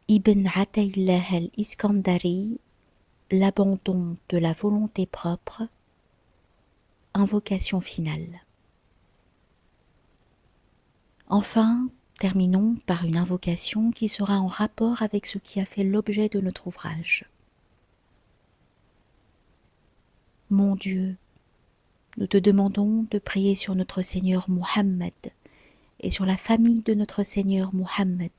Ibn Ataillah al-Iskandari, l'abandon de la volonté propre, invocation finale. Enfin, terminons par une invocation qui sera en rapport avec ce qui a fait l'objet de notre ouvrage. Mon Dieu, nous te demandons de prier sur notre Seigneur Muhammad et sur la famille de notre Seigneur Muhammad,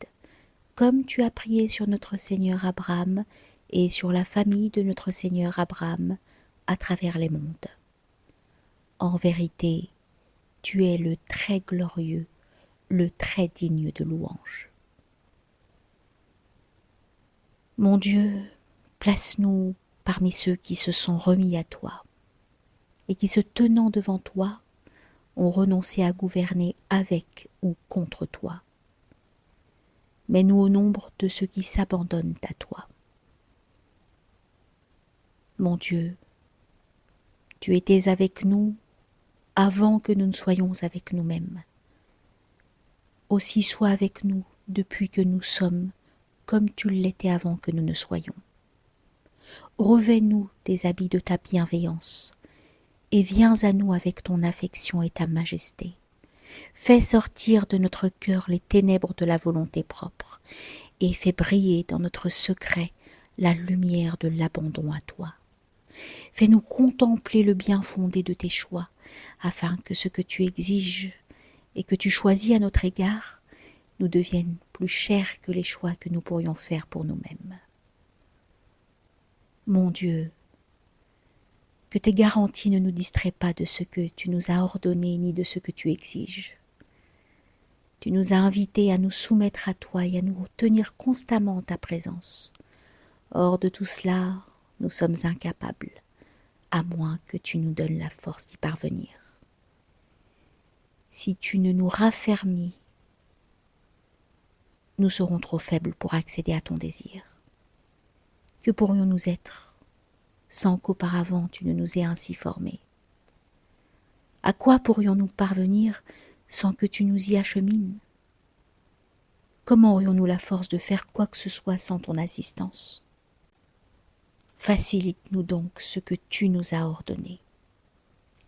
comme tu as prié sur notre Seigneur Abraham et sur la famille de notre Seigneur Abraham à travers les mondes. En vérité, tu es le très glorieux, le très digne de louange. Mon Dieu, place-nous parmi ceux qui se sont remis à toi et qui, se tenant devant toi, ont renoncé à gouverner avec ou contre toi. Mets-nous au nombre de ceux qui s'abandonnent à toi. Mon Dieu, tu étais avec nous avant que nous ne soyons avec nous-mêmes. Aussi sois avec nous depuis que nous sommes, comme tu l'étais avant que nous ne soyons. Revêt-nous des habits de ta bienveillance, et viens à nous avec ton affection et ta majesté. Fais sortir de notre cœur les ténèbres de la volonté propre, et fais briller dans notre secret la lumière de l'abandon à toi. Fais-nous contempler le bien fondé de tes choix, afin que ce que tu exiges et que tu choisis à notre égard nous devienne plus cher que les choix que nous pourrions faire pour nous-mêmes. Mon Dieu, que tes garanties ne nous distraient pas de ce que tu nous as ordonné ni de ce que tu exiges. Tu nous as invités à nous soumettre à toi et à nous tenir constamment en ta présence. Hors de tout cela, nous sommes incapables, à moins que tu nous donnes la force d'y parvenir. Si tu ne nous raffermis, nous serons trop faibles pour accéder à ton désir. Que pourrions-nous être sans qu'auparavant tu ne nous aies ainsi formés? À quoi pourrions-nous parvenir sans que tu nous y achemines? Comment aurions-nous la force de faire quoi que ce soit sans ton assistance? Facilite-nous donc ce que tu nous as ordonné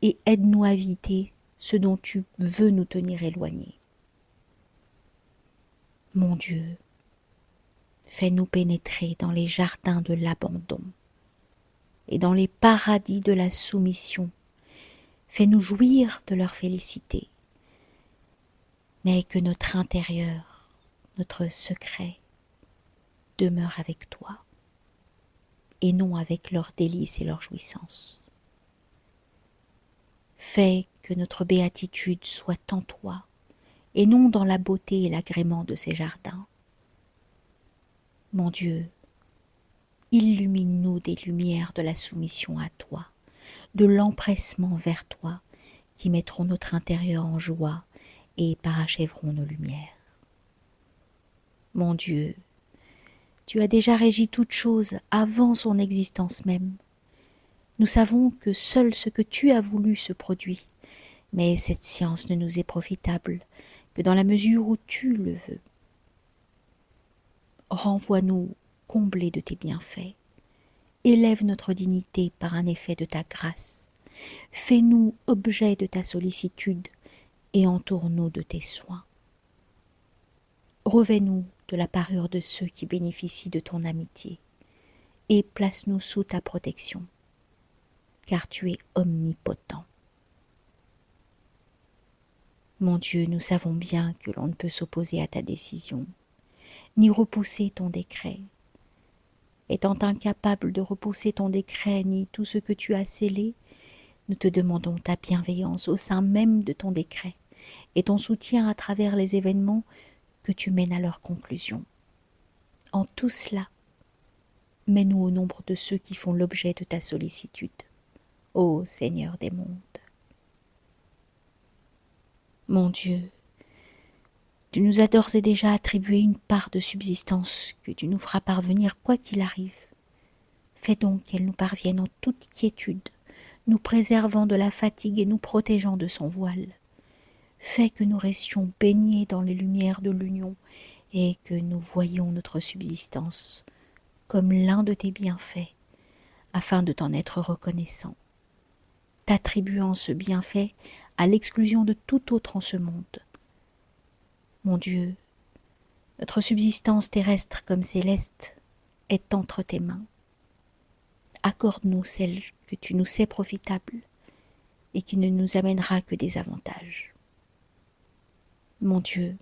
et aide-nous à éviter ce dont tu veux nous tenir éloignés. Mon Dieu, fais-nous pénétrer dans les jardins de l'abandon et dans les paradis de la soumission. Fais-nous jouir de leur félicité, mais que notre intérieur, notre secret, demeure avec toi et non avec leurs délices et leurs jouissances. Fais que notre béatitude soit en toi et non dans la beauté et l'agrément de ces jardins. Mon Dieu, illumine-nous des lumières de la soumission à toi, de l'empressement vers toi, qui mettront notre intérieur en joie et parachèveront nos lumières. Mon Dieu, tu as déjà régi toute chose avant son existence même. Nous savons que seul ce que tu as voulu se produit, mais cette science ne nous est profitable que dans la mesure où tu le veux. Renvoie-nous comblés de tes bienfaits. Élève notre dignité par un effet de ta grâce. Fais-nous objet de ta sollicitude et entoure-nous de tes soins. Revêt-nous de la parure de ceux qui bénéficient de ton amitié et place-nous sous ta protection, car tu es omnipotent. Mon Dieu, nous savons bien que l'on ne peut s'opposer à ta décision, ni repousser ton décret. Étant incapable de repousser ton décret ni tout ce que tu as scellé, nous te demandons ta bienveillance au sein même de ton décret et ton soutien à travers les événements que tu mènes à leur conclusion. En tout cela, mets-nous au nombre de ceux qui font l'objet de ta sollicitude, ô Seigneur des mondes. Mon Dieu, tu nous as d'ores et déjà attribué une part de subsistance que tu nous feras parvenir quoi qu'il arrive. Fais donc qu'elle nous parvienne en toute quiétude, nous préservant de la fatigue et nous protégeant de son voile. Fais que nous restions baignés dans les lumières de l'union et que nous voyions notre subsistance comme l'un de tes bienfaits, afin de t'en être reconnaissant, t'attribuant ce bienfait à l'exclusion de tout autre en ce monde. Mon Dieu, notre subsistance terrestre comme céleste est entre tes mains. Accorde-nous celle que tu nous sais profitable et qui ne nous amènera que des avantages. Mon Dieu,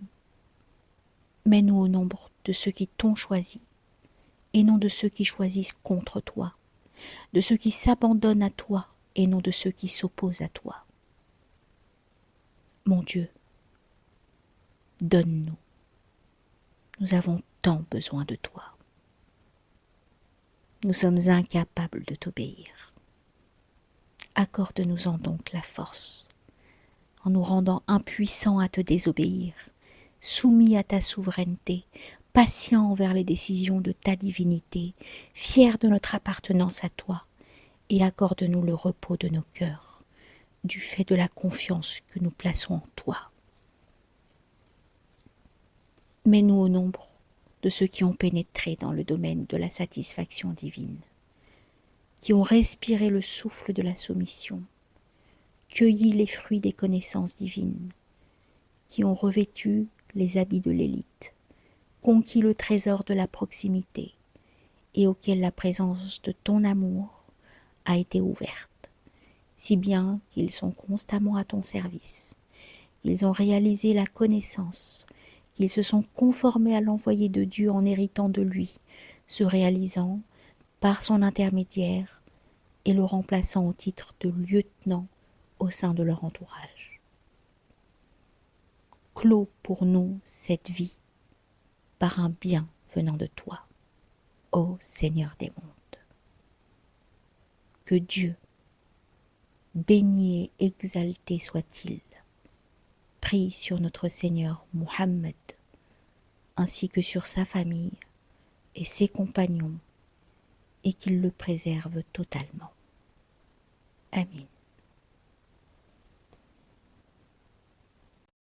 mets-nous au nombre de ceux qui t'ont choisi et non de ceux qui choisissent contre toi, de ceux qui s'abandonnent à toi et non de ceux qui s'opposent à toi. Mon Dieu, donne-nous. Nous avons tant besoin de toi. Nous sommes incapables de t'obéir. Accorde-nous-en donc la force, en nous rendant impuissants à te désobéir, soumis à ta souveraineté, patients envers les décisions de ta divinité, fiers de notre appartenance à toi, et accorde-nous le repos de nos cœurs, du fait de la confiance que nous plaçons en toi. Mets-nous au nombre de ceux qui ont pénétré dans le domaine de la satisfaction divine, qui ont respiré le souffle de la soumission, cueilli les fruits des connaissances divines, qui ont revêtu les habits de l'élite, conquis le trésor de la proximité, et auxquels la présence de ton amour a été ouverte, si bien qu'ils sont constamment à ton service. Ils ont réalisé la connaissance, qu'ils se sont conformés à l'envoyé de Dieu en héritant de lui, se réalisant par son intermédiaire et le remplaçant au titre de lieutenant au sein de leur entourage. Clôt pour nous cette vie par un bien venant de toi, ô Seigneur des mondes. Que Dieu, béni et exalté soit-il, prie sur notre Seigneur Mohammed, ainsi que sur sa famille et ses compagnons, et qu'il le préserve totalement. Amin.